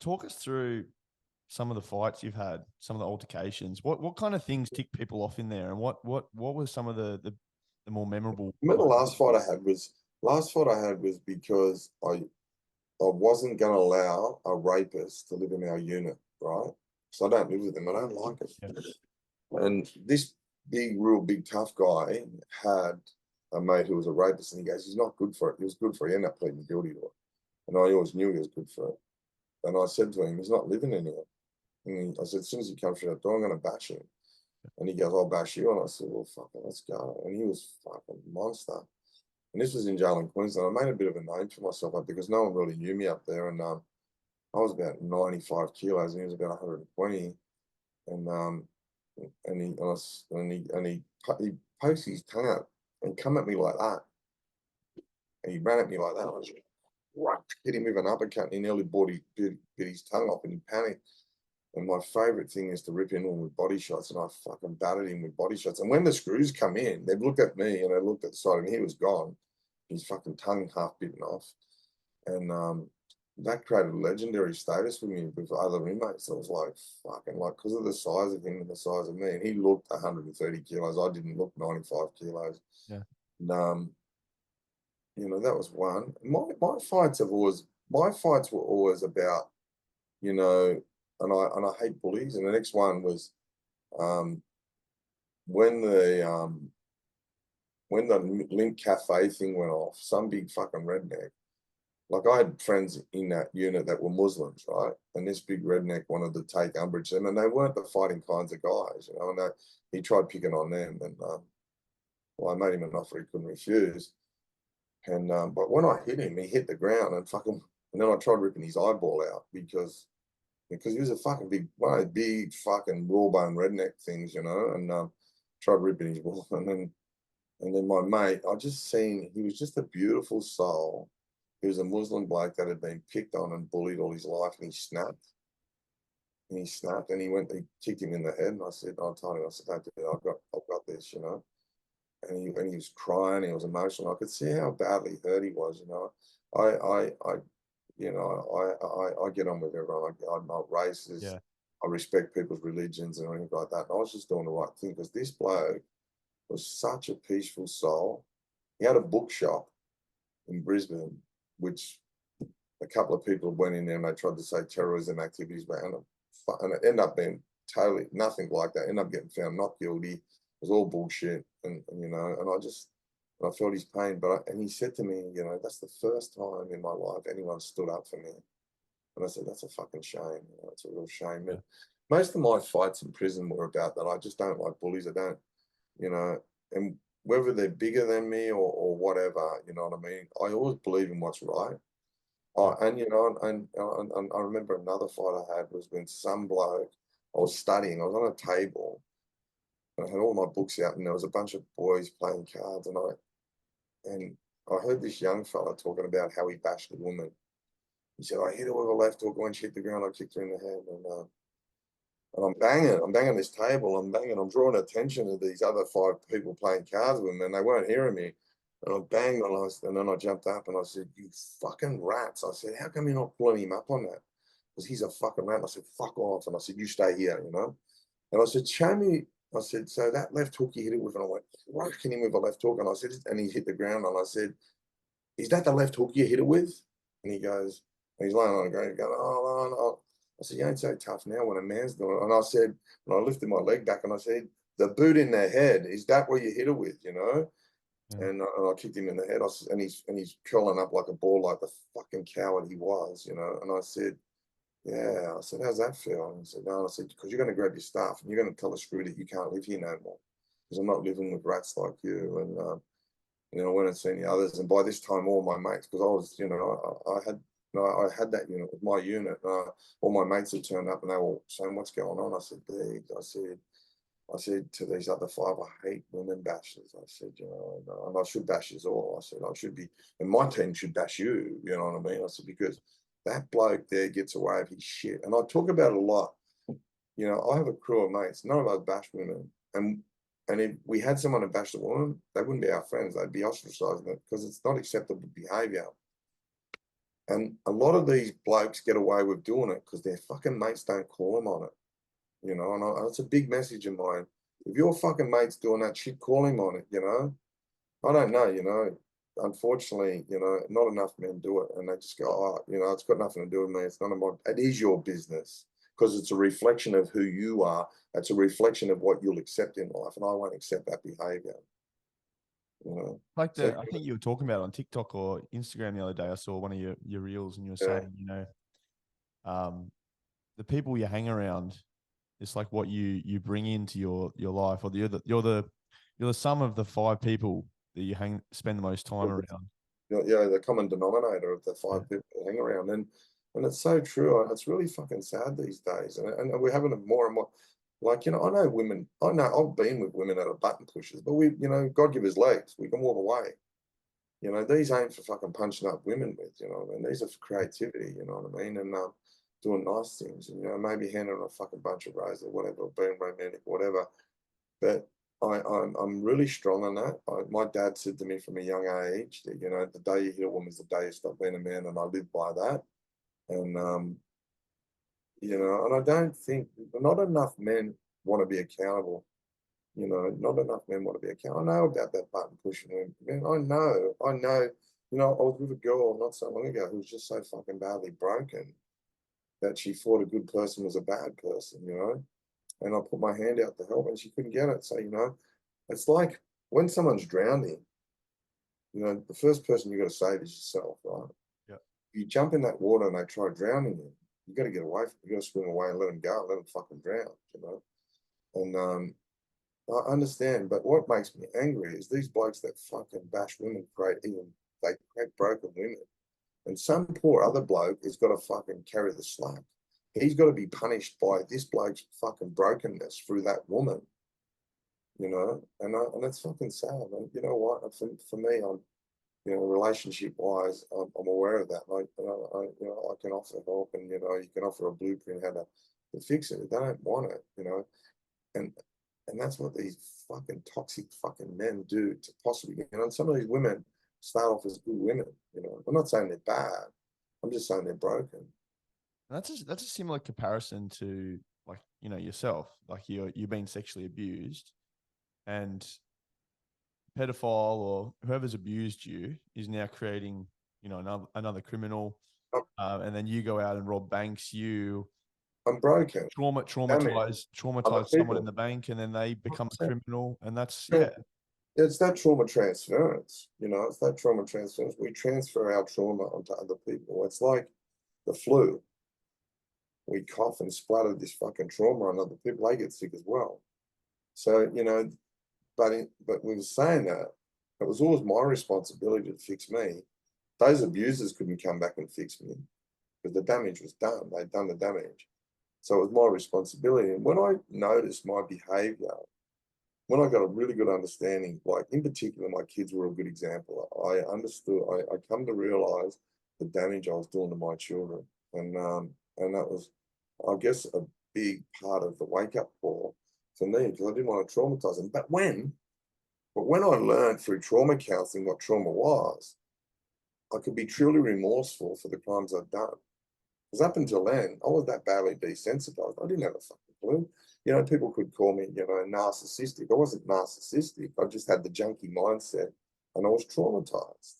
talk us through some of the fights you've had, some of the altercations. What kind of things tick people off in there, and what were some of the more memorable? I remember last fight I had was because I wasn't going to allow a rapist to live in our unit, right? So I don't live with him. I don't like him. Yeah. And this real big, tough guy had a mate who was a rapist, and he goes, he's not good for it. He was good for it. He ended up pleading guilty to it. And I always knew he was good for it. And I said to him, he's not living in here. And I said, as soon as he comes through that door, I'm going to bash him. And he goes, I'll bash you. And I said, well, fucking, let's go. And he was fucking monster. And this was in jail in Queensland. I made a bit of a name for myself up because no one really knew me up there. And I was about 95 kilos and he was about 120. And he pokes his tongue out and come at me like that. And he ran at me like that. I was like, what? Hit him with an uppercut and he nearly bit his tongue off and he panicked. And my favourite thing is to rip into him with body shots, and I fucking battered him with body shots. And when the screws come in, they've looked at me and they looked at the side of him. He was gone. His fucking tongue half bitten off. And that created legendary status with me with other inmates. I was like, fucking, like, because of the size of him and the size of me. And he looked 130 kilos. I didn't look 95 kilos. Yeah. And, you know, that was one. My fights were always about, you know, and I hate bullies. And the next one was when the Link Cafe thing went off, some big fucking redneck. Like I had friends in that unit that were Muslims, right? And this big redneck wanted to take umbrage to them, and they weren't the fighting kinds of guys, you know. And he tried picking on them, and well, I made him an offer he couldn't refuse. And but when I hit him, he hit the ground and fucking, and then I tried ripping his eyeball out because he was a fucking one of those big fucking raw bone redneck things, you know, and tried ripping his ball. And then my mate, I just seen, he was just a beautiful soul. He was a Muslim bloke that had been picked on and bullied all his life, and he snapped. And he kicked him in the head. And I said, I told him, I said, don't do it, I've got this, you know. And he was crying, he was emotional. I could see how badly hurt he was, you know. I get on with everyone. I'm not racist. Yeah. I respect people's religions and anything like that. And I was just doing the right thing because this bloke was such a peaceful soul. He had a bookshop in Brisbane, which a couple of people went in there and they tried to say terrorism activities around him. And it ended up being totally nothing like that. Ended up getting found not guilty. It was all bullshit. And you know, and I felt his pain. And he said to me, you know, that's the first time in my life anyone stood up for me. And I said, that's a fucking shame. You know, it's a real shame. Yeah. Most of my fights in prison were about that. I just don't like bullies. I don't, you know, and whether they're bigger than me or whatever, you know what I mean? I always believe in what's right. And, you know, and I remember another fight I had was when some bloke, I was studying, I was on a table, and I had all my books out, and there was a bunch of boys playing cards, and I heard this young fella talking about how he bashed a woman. He said, I hit her with a left hook. When she hit the ground, I kicked her in the head. And I'm banging this table, I'm drawing attention to these other 5 people playing cards with me, and they weren't hearing me. And I banged and then I jumped up and I said, you fucking rats. I said, how come you're not pulling him up on that? Because he's a fucking rat. And I said, fuck off. And I said, you stay here, you know? And I said, show me. I said, so that left hook you hit it with, and I went, rocking him with a left hook. And I said, and he hit the ground. And I said, is that the left hook you hit it with? And he goes, and he's lying on the ground, going, oh, no. I said, you ain't so tough now when a man's doing it. And I said, and I lifted my leg back and I said, the boot in their head, is that what you hit it with, you know? Yeah. And I kicked him in the head. And he's curling up like a ball, like the fucking coward he was, you know? And I said, yeah. I said, how's that feel? And he said, no. And I said, because you're going to grab your stuff and you're going to tell the screw that you can't live here no more because I'm not living with rats like you. And, you know, I went and seen the others. And by this time, all my mates, because I was, you know, I had that unit with my unit. All my mates had turned up and they were saying, what's going on? I said, I said to these other 5, I hate women bashers. I said, you know, and I should bash us all. I said, I should be, and my team should bash you. You know what I mean? I said, because that bloke there gets away with his shit. And I talk about it a lot. You know, I have a crew of mates. None of us bash women. And if we had someone to bash a woman, they wouldn't be our friends. They'd be ostracizing it because it's not acceptable behavior. And a lot of these blokes get away with doing it because their fucking mates don't call them on it, you know. And it's a big message of mine. If your fucking mate's doing that shit, call him on it, you know. I don't know, you know. Unfortunately, you know, not enough men do it, and they just go, oh, you know, it's got nothing to do with me. It's none of my. It is your business because it's a reflection of who you are. It's a reflection of what you'll accept in life, and I won't accept that behavior. You know. Like So I think you were talking about on TikTok or Instagram the other day. I saw one of your reels, and you were yeah, saying, you know, the people you hang around, it's like what you bring into your life, or you're the sum of the 5 people that you spend the most time around. yeah, the common denominator of the Yeah. 5 people that hang around, and it's so true. It's really fucking sad these days, and we're having it more and more. Like, you know, I know women. I know I've been with women that are button pushers, but we, you know, God give us legs. We can walk away. You know, these ain't for fucking punching up women with. You know what I mean? These are for creativity. You know what I mean? And doing nice things, and you know, maybe handing a fucking bunch of roses or whatever, or being romantic, whatever. But I'm really strong on that. My dad said to me from a young age that, you know, the day you hit a woman is the day you stop being a man, and I live by that. And you know, and I don't think not enough men want to be accountable. You know, not enough men want to be accountable. I know about that button pushing women. Man, I know. You know, I was with a girl not so long ago who was just so fucking badly broken that she thought a good person was a bad person. You know, and I put my hand out to help, and she couldn't get it. So, you know, it's like when someone's drowning, you know, the first person you got to save is yourself, right? Yeah. You jump in that water and they try drowning you got to get away from it. You got to swim away and let them go, let them fucking drown, you know. And I understand, but what makes me angry is these blokes that fucking bash women they create broken women. And some poor other bloke is got to fucking carry the slack. He's got to be punished by this bloke's fucking brokenness through that woman, you know. And it's fucking sad. And you know what? For me, I'm, you know, relationship wise, I'm aware of that. You know, I can offer help, and you know, you can offer a blueprint how to fix it. They don't want it, you know, and that's what these fucking toxic fucking men do to possibly, you know. And some of these women start off as good women, you know. I'm not saying they're bad. I'm just saying they're broken. And that's a similar comparison to, like, you know, yourself. Like you've been sexually abused, and pedophile or whoever's abused you is now creating, you know, another criminal, I'm, and then you go out and rob banks. You I'm broken. Damage other traumatize someone in people. the bank, and then they become a criminal, and that's Yeah, yeah. it's that trauma transference, you know. It's that trauma transference. We transfer our trauma onto other people. It's like the flu. We cough and splatter this fucking trauma on other people. They get sick as well. So, you know, but we were saying that it was always my responsibility to fix me. Those abusers couldn't come back and fix me because the damage was done. They'd done the damage. So it was my responsibility. And when I noticed my behavior, when I got a really good understanding, like in particular, my kids were a good example. I understood, I come to realize the damage I was doing to my children. And that was, I guess, a big part of the wake up call for me because I didn't want to traumatize them. But when I learned through trauma counseling what trauma was, I could be truly remorseful for the crimes I'd done. Because up until then, I was that badly desensitized. I didn't have a fucking clue. You know, people could call me, you know, narcissistic. I wasn't narcissistic. I just had the junkie mindset, and I was traumatized.